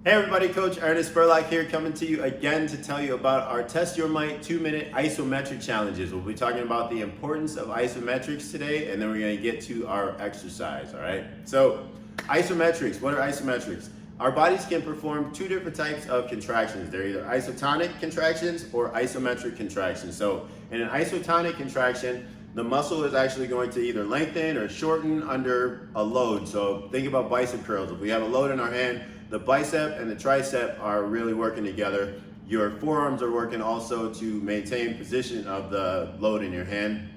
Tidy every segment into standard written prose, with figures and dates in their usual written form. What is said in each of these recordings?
Hey everybody, Coach Ernest Spurlock here, coming to you again to tell you about our Test Your Might 2-minute isometric challenges. We'll be talking about the importance of isometrics today, and then we're going to get to our exercise, all right? So, isometrics, what are isometrics? Our bodies can perform two different types of contractions. They're either isotonic contractions or isometric contractions. So, in an isotonic contraction, the muscle is actually going to either lengthen or shorten under a load. So think about bicep curls. If we have a load in our hand, the bicep and the tricep are really working together. Your forearms are working also to maintain position of the load in your hand.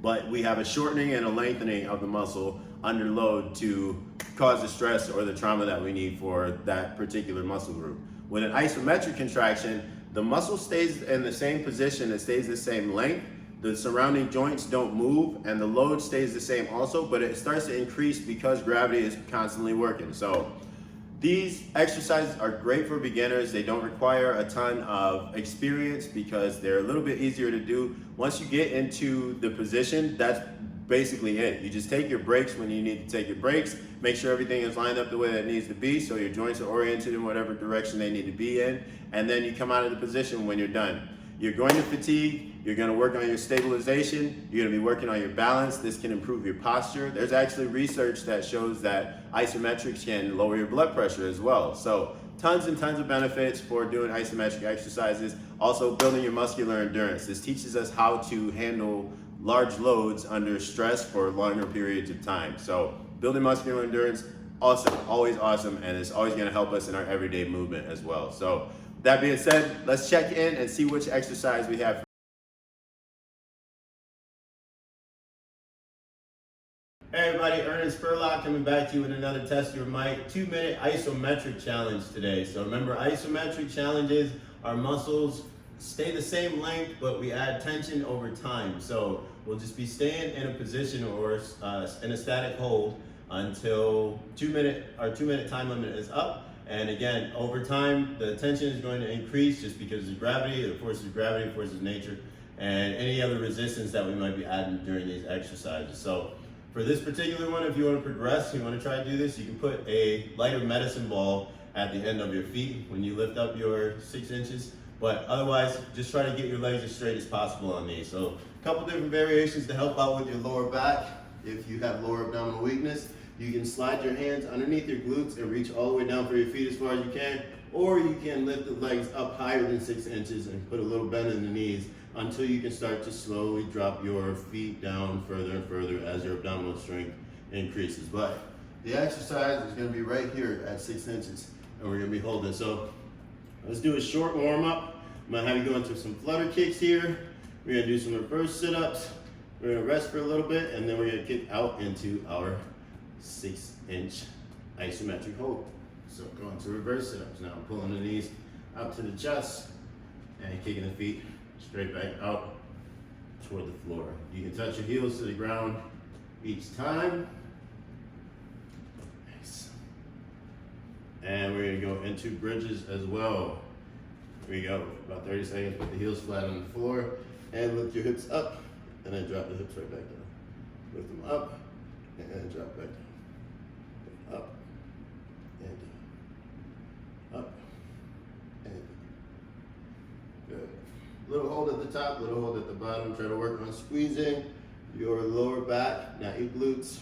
But we have a shortening and a lengthening of the muscle under load to cause the stress or the trauma that we need for that particular muscle group. With an isometric contraction, the muscle stays in the same position, it stays the same length, the surrounding joints don't move, and the load stays the same also, but it starts to increase because gravity is constantly working. So these exercises are great for beginners. They don't require a ton of experience because they're a little bit easier to do. Once you get into the position, that's basically it. You just take your breaks when you need to take your breaks, make sure everything is lined up the way that it needs to be so your joints are oriented in whatever direction they need to be in, and then you come out of the position when you're done. You're going to fatigue, you're going to work on your stabilization, you're going to be working on your balance. This can improve your posture. There's actually research that shows that isometrics can lower your blood pressure as well. So tons and tons of benefits for doing isometric exercises. Also building your muscular endurance. This teaches us how to handle large loads under stress for longer periods of time. So building muscular endurance, awesome, always awesome, and it's always going to help us in our everyday movement as well. So that being said, let's check in and see which exercise we have. Hey everybody, Ernest Spurlock coming back to you with another Test Your Might 2-minute isometric challenge today. So remember, isometric challenges, our muscles stay the same length, but we add tension over time. So we'll just be staying in a position or in a static hold until our 2-minute time limit is up. And again, over time, the tension is going to increase just because of gravity, the forces of gravity, forces of nature, and any other resistance that we might be adding during these exercises. So for this particular one, if you want to progress, you want to try to do this, you can put a lighter medicine ball at the end of your feet when you lift up your 6 inches. But otherwise, just try to get your legs as straight as possible on these. So a couple different variations to help out with your lower back. If you have lower abdominal weakness, you can slide your hands underneath your glutes and reach all the way down for your feet as far as you can, or you can lift the legs up higher than 6 inches and put a little bend in the knees until you can start to slowly drop your feet down further and further as your abdominal strength increases. But the exercise is going to be right here at 6 inches, and we're going to be holding. So let's do a short warm up. I'm going to have you go into some flutter kicks here. We're going to do some reverse sit-ups. We're going to rest for a little bit, and then we're going to kick out into our 6-inch isometric hold. So going to reverse sit-ups now, pulling the knees up to the chest and kicking the feet straight back out toward the floor. You can touch your heels to the ground each time. Nice. And we're gonna go into bridges as well. Here we go, about 30 seconds, put the heels flat on the floor and lift your hips up and then drop the hips right back down. Lift them up and drop back down. Up and down. Up and down. Good. Little hold at the top, little hold at the bottom. Try to work on squeezing your lower back, not your glutes,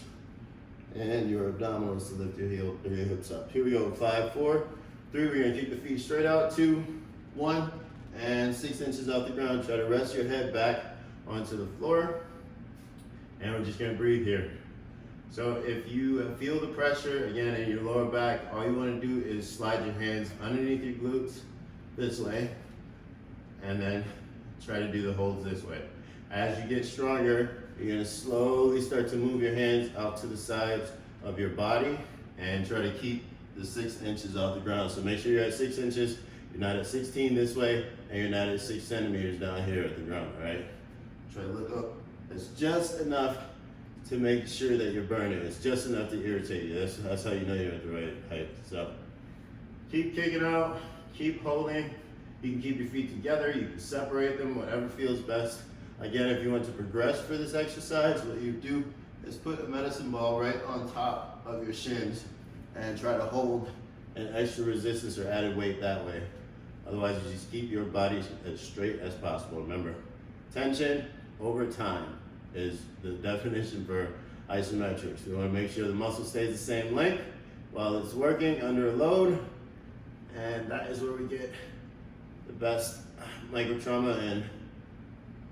and your abdominals to lift your hips up. Here we go, 5, 4, 3. We're gonna keep the feet straight out, 2, 1, and 6 inches off the ground. Try to rest your head back onto the floor, and we're just gonna breathe here. So if you feel the pressure, again, in your lower back, all you wanna do is slide your hands underneath your glutes this way, and then try to do the holds this way. As you get stronger, you're gonna slowly start to move your hands out to the sides of your body and try to keep the 6 inches off the ground. So make sure you're at 6 inches, you're not at 16 this way, and you're not at 6 centimeters down here at the ground, all right? Try to look up. It's just enough to make sure that you're burning. It's just enough to irritate you. That's how you know you're at the right height. So keep kicking out, keep holding. You can keep your feet together, you can separate them, whatever feels best. Again, if you want to progress for this exercise, what you do is put a medicine ball right on top of your shins and try to hold and extra resistance or added weight that way. Otherwise, you just keep your body as straight as possible. Remember, tension over time is the definition for isometrics. We want to make sure the muscle stays the same length while it's working under a load, and that is where we get the best micro trauma and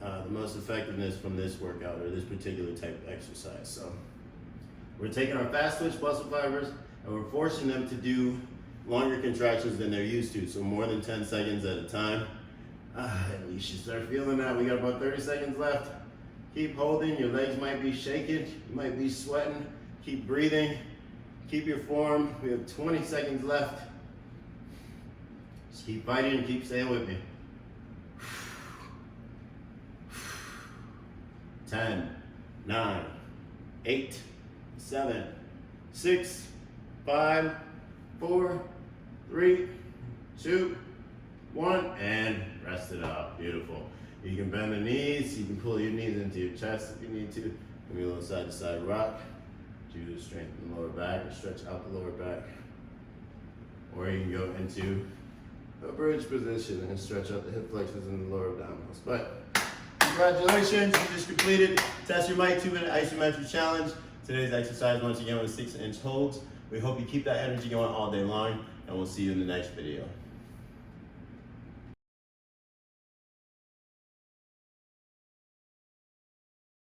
the most effectiveness from this workout or this particular type of exercise. So we're taking our fast twitch muscle fibers and we're forcing them to do longer contractions than they're used to, so more than 10 seconds at a time. And you should start feeling that. We got about 30 seconds left. Keep holding. Your legs might be shaking. You might be sweating. Keep breathing. Keep your form. We have 20 seconds left. Just keep fighting and keep staying with me. 10, 9, 8, 7, 6, 5, 4, 3, 2, 1, and rest it out. Beautiful. You can bend the knees. You can pull your knees into your chest if you need to. Maybe a little side to side rock. Do to strengthen the lower back or stretch out the lower back. Or you can go into a bridge position and stretch out the hip flexors and the lower abdominals. But congratulations, you just completed Test Your Might 2-minute isometric challenge. Today's exercise, once again, was 6-inch holds. We hope you keep that energy going all day long, and we'll see you in the next video.